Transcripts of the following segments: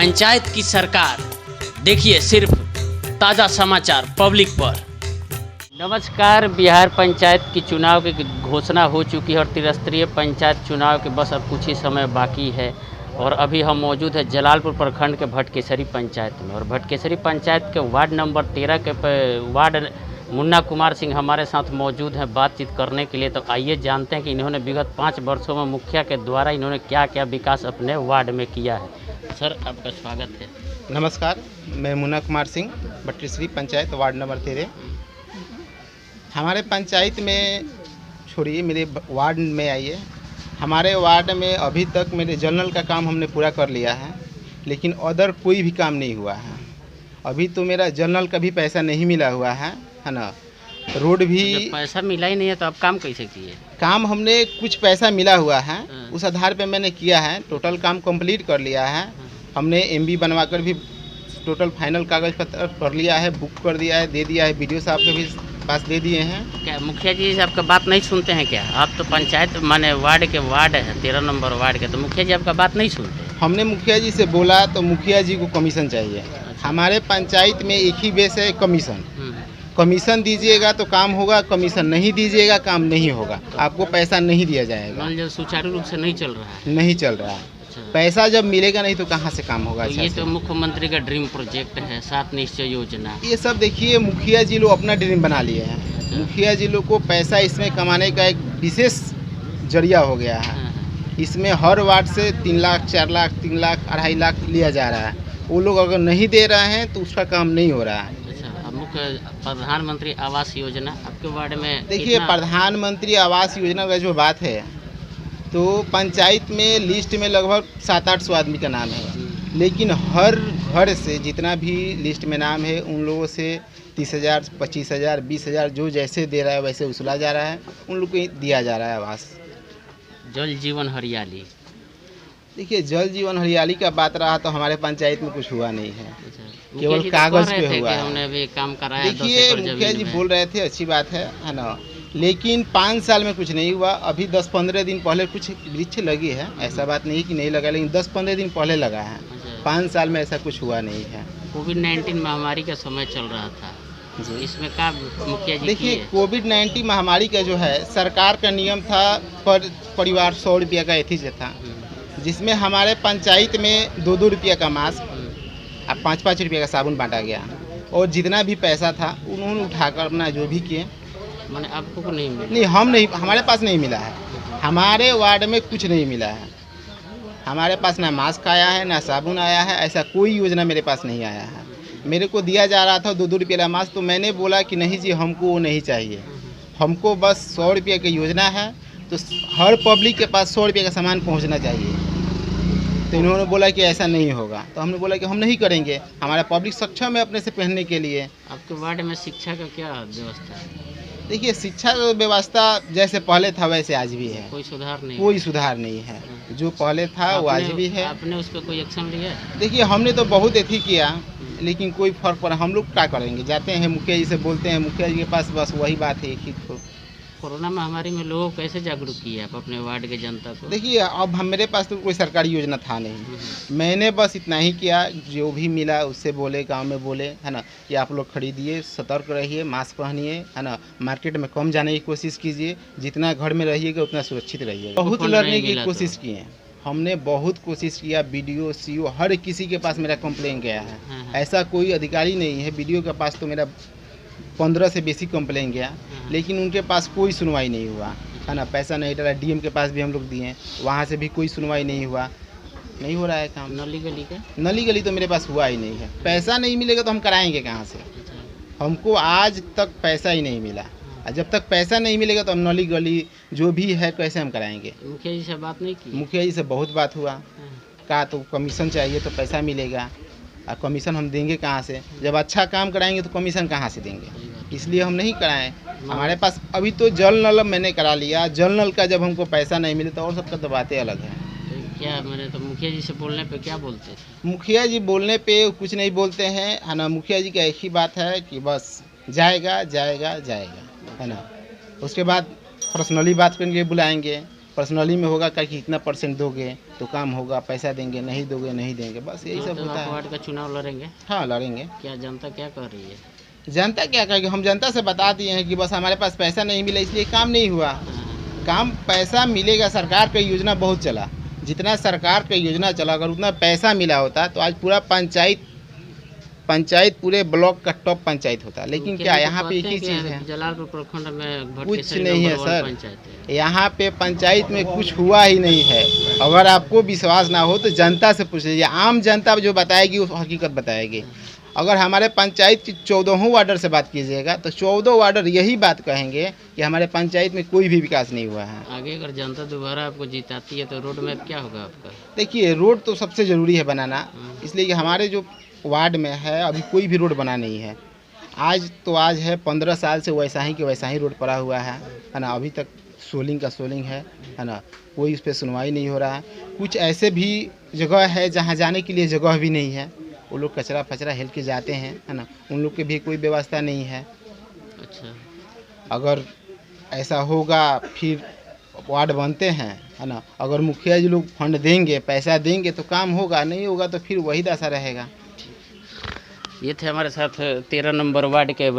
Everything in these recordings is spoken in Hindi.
पंचायत की सरकार, देखिए सिर्फ ताज़ा समाचार पब्लिक पर। नमस्कार। बिहार पंचायत की चुनाव की घोषणा हो चुकी है और त्रिस्तरीय पंचायत चुनाव के बस अब कुछ ही समय बाकी है और अभी हम मौजूद है जलालपुर प्रखंड के भटकेसरी पंचायत में। और भटकेसरी पंचायत के वार्ड नंबर 13 के वार्ड मुन्ना कुमार सिंह हमारे साथ मौजूद हैं बातचीत करने के लिए। तो आइए जानते हैं कि इन्होंने विगत 5 वर्षों में मुखिया के द्वारा इन्होंने क्या क्या विकास अपने वार्ड में किया है। सर, आपका स्वागत है। नमस्कार, मैं मुन्ना कुमार सिंह, भटकेसरी पंचायत वार्ड नंबर 13। हमारे पंचायत में छोड़िए, मेरे वार्ड में आइए। हमारे वार्ड में अभी तक मेरे जल नल का काम हमने पूरा कर लिया है, लेकिन अदर कोई भी काम नहीं हुआ है। अभी तो मेरा जल नल का भी पैसा नहीं मिला हुआ है ना। रोड भी जब पैसा मिला ही नहीं है तो आप काम कैसे किए? काम हमने कुछ पैसा मिला हुआ है, उस आधार पे मैंने किया है। टोटल काम कंप्लीट कर लिया है। हमने एमबी बनवाकर भी टोटल फाइनल कागज पत्र कर लिया है, बुक कर दिया है, दे दिया है। बीडीओ साहब के भी पास दे दिए हैं। क्या मुखिया जी आपका बात नहीं सुनते हैं क्या? आप तो पंचायत माने वार्ड है 13 नंबर वार्ड के, तो मुखिया जी आपका बात नहीं सुनते? हमने मुखिया जी से बोला तो मुखिया जी को कमीशन चाहिए। हमारे पंचायत में एक ही बेस है, कमीशन। कमीशन दीजिएगा तो काम होगा, कमीशन नहीं दीजिएगा काम नहीं होगा। आपको पैसा नहीं दिया जाएगा। नल जल सुचारू रूप से नहीं चल रहा है? नहीं चल रहा है। पैसा जब मिलेगा नहीं तो कहाँ से काम होगा? तो ये तो मुख्यमंत्री का ड्रीम प्रोजेक्ट है, 7 निश्चय योजना। ये सब देखिए, मुखिया जी लोग अपना ड्रीम बना लिए हैं। मुखिया जी लोग को पैसा इसमें कमाने का एक विशेष जरिया हो गया है। इसमें हर वार्ड से 3 लाख, 4 लाख, 3 लाख, 2.5 लाख लिया जा रहा है। वो लोग अगर नहीं दे रहे हैं तो उसका काम नहीं हो रहा है। मुख्य प्रधानमंत्री आवास योजना आपके वार्ड में देखिए, प्रधानमंत्री आवास योजना का जो बात है तो पंचायत में लिस्ट में लगभग 700-800 आदमी का नाम है, लेकिन हर घर से जितना भी लिस्ट में नाम है उन लोगों से 30,000, 25,000, 20,000 जो जैसे दे रहा है वैसे वसूला जा रहा है। उन लोग को दिया जा रहा है आवास। जल जीवन हरियाली, देखिए, जल जीवन हरियाली का बात रहा तो हमारे पंचायत में कुछ हुआ नहीं है, केवल कागज पे हुआ है। हमने अभी काम कराया। देखिए, मुखिया जी बोल रहे थे, अच्छी बात है ना, लेकिन 5 साल में कुछ नहीं हुआ। अभी 10-15 दिन पहले कुछ वृक्ष लगी है, ऐसा बात नहीं कि नहीं लगा, लेकिन 10-15 दिन पहले लगा है। 5 साल में ऐसा कुछ हुआ नहीं है। कोविड-19 महामारी का समय चल रहा था जी, इसमें क्या मुखिया जी? देखिए, कोविड-19 महामारी का जो है, सरकार का नियम था पर परिवार 100 रुपया का एथीज था, जिसमें हमारे पंचायत में 2-2 रुपया का मास्क और 5-5 रुपये का साबुन बांटा गया। और जितना भी पैसा था उन्होंने उठाकर अपना जो भी किए। मैंने आपको नहीं मिला? नहीं, हम नहीं, हमारे पास नहीं मिला है। हमारे वार्ड में कुछ नहीं मिला है। हमारे पास ना मास्क आया है, ना साबुन आया है। ऐसा कोई योजना मेरे पास नहीं आया है। मेरे को दिया जा रहा था 2-2 रुपये का मास्क, तो मैंने बोला कि नहीं जी, हमको वो नहीं चाहिए। हमको बस 100 रुपये की योजना है, तो हर पब्लिक के पास 100 रुपये का सामान पहुँचना चाहिए। तो इन्होंने बोला कि ऐसा नहीं होगा, तो हमने बोला कि हम नहीं करेंगे। हमारा पब्लिक सक्षम है अपने से पहनने के लिए। आपके वार्ड में शिक्षा का क्या व्यवस्था है? देखिए, शिक्षा व्यवस्था जैसे पहले था वैसे आज भी है। कोई सुधार नहीं? कोई सुधार नहीं है। जो पहले था वो आज भी है। आपने उस पर कोई एक्शन लिया? देखिए, हमने तो बहुत एथी किया, लेकिन कोई फर्क पड़ा। हम लोग क्या करेंगे? जाते हैं मुखिया जी से बोलते हैं, मुखिया जी के पास बस वही बात है कि कोरोना महामारी में लोगों को कैसे जागरूक किया आप अपने वार्ड के जनता को? देखिए, अब मेरे पास तो कोई सरकारी योजना था नहीं। मैंने बस इतना ही किया, जो भी मिला उससे बोले, गांव में बोले, है ना, कि आप लोग खरीदिए, सतर्क रहिए, मास्क पहनिए, है ना, मार्केट में कम जाने की कोशिश कीजिए, जितना घर में रहिएगा उतना सुरक्षित रहिएगा। बहुत लड़ने की कोशिश किए, हमने बहुत कोशिश किया। बीडीओ, सीओ, हर किसी के पास मेरा कंप्लेन गया है। ऐसा कोई अधिकारी नहीं है। बीडीओ के पास तो मेरा 15 से बेसी कंप्लेन गया, लेकिन उनके पास कोई सुनवाई नहीं हुआ, है ना। पैसा नहीं डाला। डीएम के पास भी हम लोग दिए, वहाँ से भी कोई सुनवाई नहीं हुआ। नहीं हो रहा है काम। नली गली का? नली गली तो मेरे पास हुआ ही नहीं है। पैसा नहीं मिलेगा तो हम कराएंगे कहाँ से? हमको आज तक पैसा ही नहीं मिला। जब तक पैसा नहीं मिलेगा तो हम नली गली जो भी है कैसे हम कराएंगे? मुखिया जी से बात नहीं की? मुखिया जी से बहुत बात हुआ। कहा तो कमीशन चाहिए तो पैसा मिलेगा, और कमीशन हम देंगे कहाँ से? जब अच्छा काम कराएंगे तो कमीशन कहाँ से देंगे? इसलिए हम नहीं कराएं। हमारे पास अभी तो जल नल मैंने करा लिया। जल नल का जब हमको पैसा नहीं मिले तो और सबका तो बातें अलग है। क्या मैंने तो मुखिया जी से बोलने पे क्या बोलते थे? मुखिया जी बोलने पे कुछ नहीं बोलते हैं, है ना। मुखिया जी का एक ही बात है कि बस जाएगा जाएगा जाएगा, है ना। उसके बाद पर्सनली बात करके बुलाएंगे पर्सनली में होगा कि इतना परसेंट दोगे तो काम होगा, पैसा देंगे, नहीं दोगे नहीं देंगे, बस यही सब होता है। वार्ड का चुनाव लड़ेंगे? हाँ लड़ेंगे। क्या जनता क्या कर रही है? जनता क्या कहेगी, हम जनता से बता दिए हैं कि बस हमारे पास पैसा नहीं मिला इसलिए काम नहीं हुआ। काम पैसा मिलेगा, सरकार का योजना बहुत चला, जितना सरकार का योजना चला अगर उतना पैसा मिला होता तो आज पूरा पंचायत पूरे ब्लॉक का टॉप पंचायत होता। लेकिन क्या यहाँ पे एक ही चीज़ है, जलालपुर प्रखंड में कुछ नहीं है सर। यहाँ पे पंचायत में कुछ हुआ ही नहीं है। अगर आपको विश्वास ना हो तो जनता से पूछ लीजिए, आम जनता जो बताएगी वो हकीकत बताएगी। अगर हमारे पंचायत की 14 वार्डर से बात कीजिएगा तो 14 वार्डर यही बात कहेंगे कि हमारे पंचायत में कोई भी विकास नहीं हुआ है। आगे अगर जनता दोबारा आपको जिताती है तो रोड मैप क्या होगा आपका? देखिए रोड तो सबसे ज़रूरी है बनाना, इसलिए कि हमारे जो वार्ड में है अभी कोई भी रोड बना नहीं है। आज है 15 साल से वैसा ही रोड पड़ा हुआ है ना। अभी तक सोलिंग का सोलिंग है ना, कोई उस पर सुनवाई नहीं हो रहा है। कुछ ऐसे भी जगह है जहाँ जाने के लिए जगह भी नहीं है, वो लोग कचरा फचरा हिल के जाते हैं है ना, उन लोग की भी कोई व्यवस्था नहीं है। अच्छा, अगर ऐसा होगा फिर वार्ड बनते हैं है ना, अगर मुखिया जी लोग फंड देंगे, पैसा देंगे तो काम होगा, नहीं होगा तो फिर वही दशा रहेगा। ये थे हमारे साथ 13 नंबर वार्ड के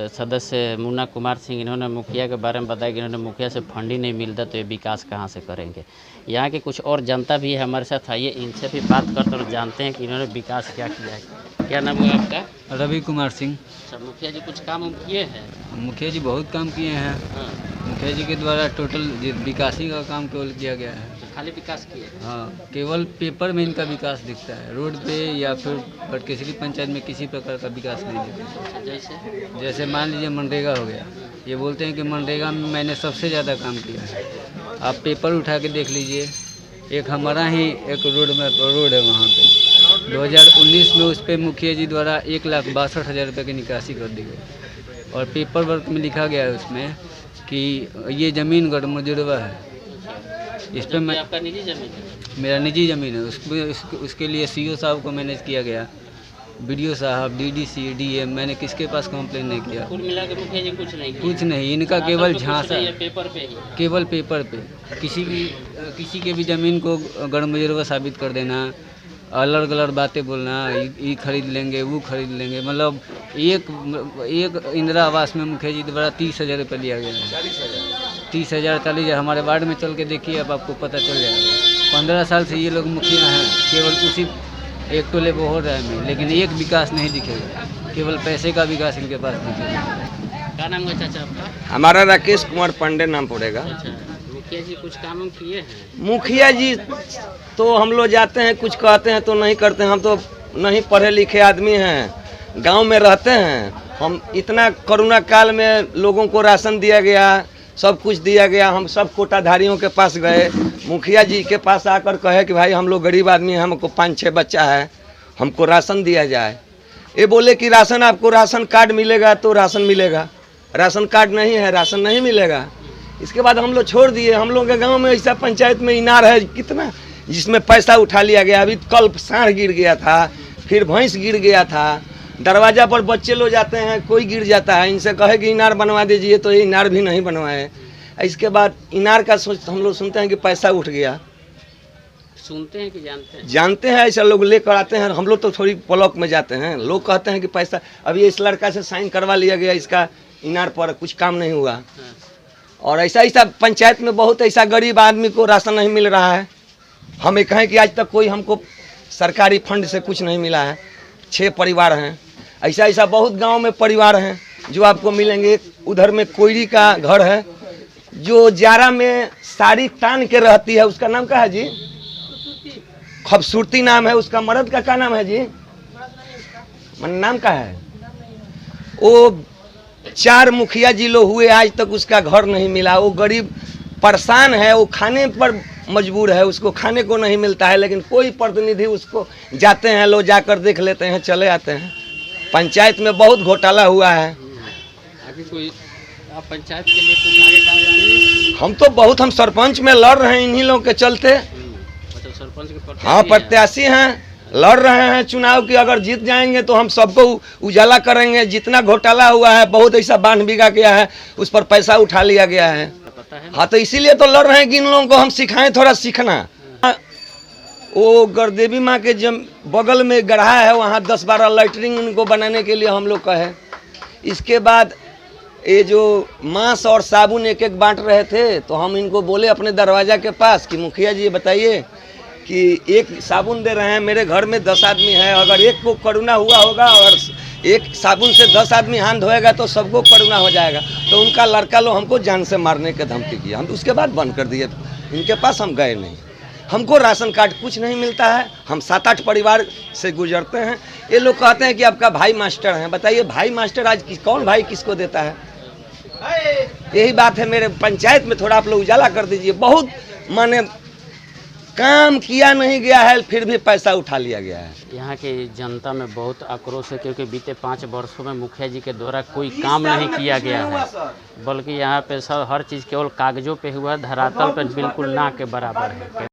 सदस्य मुन्ना कुमार सिंह। इन्होंने मुखिया के बारे में बताया कि इन्होंने मुखिया से फंड ही नहीं मिलता तो ये विकास कहाँ से करेंगे। यहाँ के कुछ और जनता भी है हमारे साथ, आइए इनसे भी बात करते और जानते हैं कि इन्होंने विकास क्या किया है। क्या नाम है आपका? रवि कुमार सिंह। अच्छा, मुखिया जी कुछ काम किए हैं? मुखिया जी बहुत काम किए हैं। हाँ, मुखिया जी के द्वारा टोटल विकास ही का काम केवल किया गया है। तो खाली विकास किए? हाँ, केवल पेपर में इनका विकास दिखता है, रोड पे या फिर किसी भी पंचायत में किसी प्रकार का विकास नहीं दिखता। जैसे मान लीजिए मनरेगा हो गया, ये बोलते हैं कि मनरेगा में मैंने सबसे 62 काम किया है। आप पेपर उठा के देख लीजिए, एक हमारा ही एक रोड है वहाँ पे 2019 में उस पर मुखिया जी द्वारा 1,62,000 रुपये की निकासी कर दी गई और पेपर वर्क में लिखा गया है उसमें कि ये ज़मीन गड़मुजुड़वा है। इस पर मैं, आपका निजी जमीन है? मेरा निजी ज़मीन है, उसके लिए सीओ साहब को मैनेज किया गया, बीडीओ साहब, डीडीसी, डीएम, मैंने किसके पास कंप्लेन नहीं किया। कुल मिला के मुखिया जी कुछ नहीं किया? कुछ नहीं, इनका केवल झांसा, पेपर पे ही, केवल पेपर पे किसी के भी ज़मीन को गड़मुजुड़वा साबित कर देना, अलग अलग बातें बोलना, ये खरीद लेंगे वो खरीद लेंगे। मतलब एक इंदिरा आवास में मुखिया जी द्वारा 30,000 रुपये लिया गया है। 30,000 40,000 हमारे वार्ड में चल के देखिए, अब आपको पता चल जाएगा। 15 साल से ये लोग मुखिया हैं, केवल उसी एक टोले वो हो रहा है, लेकिन एक विकास नहीं दिखेगा, केवल पैसे का विकास इनके पास दिखेगा। क्या नाम है चाचा आपका? हमारा राकेश कुमार पांडे नाम पड़ेगा। अच्छा, मुखिया जी कुछ काम किए हैं? मुखिया जी तो हम लोग जाते हैं, कुछ कहते हैं तो नहीं करते हैं। हम तो नहीं पढ़े लिखे आदमी हैं, गांव में रहते हैं। हम इतना कोरोना काल में लोगों को राशन दिया गया, सब कुछ दिया गया, हम सब कोटाधारियों के पास गए, मुखिया जी के पास आकर कहे कि भाई हम लोग गरीब आदमी हैं, हमको 5-6 बच्चा है, हमको राशन दिया जाए। ये बोले कि राशन आपको राशन कार्ड मिलेगा तो राशन मिलेगा, राशन कार्ड नहीं है राशन नहीं मिलेगा। इसके बाद हम लोग छोड़ दिए। हम लोग के गांव में ऐसा पंचायत में इनार है कितना, जिसमें पैसा उठा लिया गया। अभी कल सांड गिर गया था, फिर भैंस गिर गया था, दरवाजा पर बच्चे लोग जाते हैं, कोई गिर जाता है, इनसे कहे कि इनार बनवा दीजिए तो ये इनार भी नहीं बनवाए। इसके बाद इनार का हम लोग सुनते हैं कि पैसा उठ गया। सुनते हैं कि जानते हैं? जानते हैं, ऐसा लोग लेकर आते हैं। हम लोग तो थोड़ी ब्लॉक में जाते हैं, लोग कहते हैं कि पैसा, अभी इस लड़का से साइन करवा लिया गया, इसका इनार पर कुछ काम नहीं हुआ। हाँ। और ऐसा पंचायत में बहुत ऐसा गरीब आदमी को राशन नहीं मिल रहा है। हम ये कहें कि आज तक कोई हमको सरकारी फंड से कुछ नहीं मिला है। 6 परिवार हैं, ऐसा बहुत गांव में परिवार हैं जो आपको मिलेंगे। उधर में कोयरी का घर है जो जारा में साड़ी तान के रहती है, उसका नाम क्या है जी? खूबसूरती नाम है उसका। मर्द का क्या नाम है जी? मन नाम का है वो। 4 मुखिया जी लोग हुए, आज तक उसका घर नहीं मिला। वो गरीब परेशान है, वो खाने पर मजबूर है, उसको खाने को नहीं मिलता है। लेकिन कोई प्रतिनिधि उसको जाते हैं, लोग जाकर देख लेते हैं, चले आते हैं। पंचायत में बहुत घोटाला हुआ है। आगे कोई आप पंचायत के लिए कुछ आगे काम करेंगे? हम तो बहुत, हम सरपंच में लड़ रहे हैं इन्हीं लोगों के चलते। मतलब सरपंच के प्रत्याशी? हाँ, प्रत्याशी हैं, लड़ रहे हैं चुनाव की। अगर जीत जाएंगे तो हम सबको उजाला करेंगे। जितना घोटाला हुआ है, बहुत ऐसा बांध बिगा गया है, उस पर पैसा उठा लिया गया है। आता है। हाँ, तो इसीलिए तो लड़ रहे हैं कि इन लोगों को हम सिखाएं थोड़ा सीखना। वो गरदेवी माँ के जम बगल में गढ़ा है, वहाँ 10-12 लैटरिन उनको बनाने के लिए हम लोग का है। इसके बाद ये जो मांस और साबुन एक एक बांट रहे थे, तो हम इनको बोले अपने दरवाज़ा के पास कि मुखिया जी ये बताइए कि एक साबुन दे रहे हैं, मेरे घर में 10 आदमी है, अगर एक को कोरोना हुआ होगा और एक साबुन से 10 आदमी हाथ धोएगा तो सबको कोरोना हो जाएगा। तो उनका लड़का लोग हमको जान से मारने के धमकी किया। हम उसके बाद बंद कर दिए, इनके पास हम गए नहीं। हमको राशन कार्ड कुछ नहीं मिलता है, हम 7-8 परिवार से गुजरते हैं। ये लोग कहते हैं कि आपका भाई मास्टर है। बताइए भाई मास्टर आज कौन भाई किसको देता है? यही बात है, मेरे पंचायत में थोड़ा आप लोग उजाला कर दीजिए। बहुत माने काम किया नहीं गया है, फिर भी पैसा उठा लिया गया है। यहाँ की जनता में बहुत आक्रोश है, क्योंकि बीते 5 वर्षों में मुखिया जी के द्वारा कोई काम नहीं किया गया है, बल्कि यहाँ पे सब हर चीज़ केवल कागजों पे हुआ, धरातल पे बिल्कुल ना के बराबर है।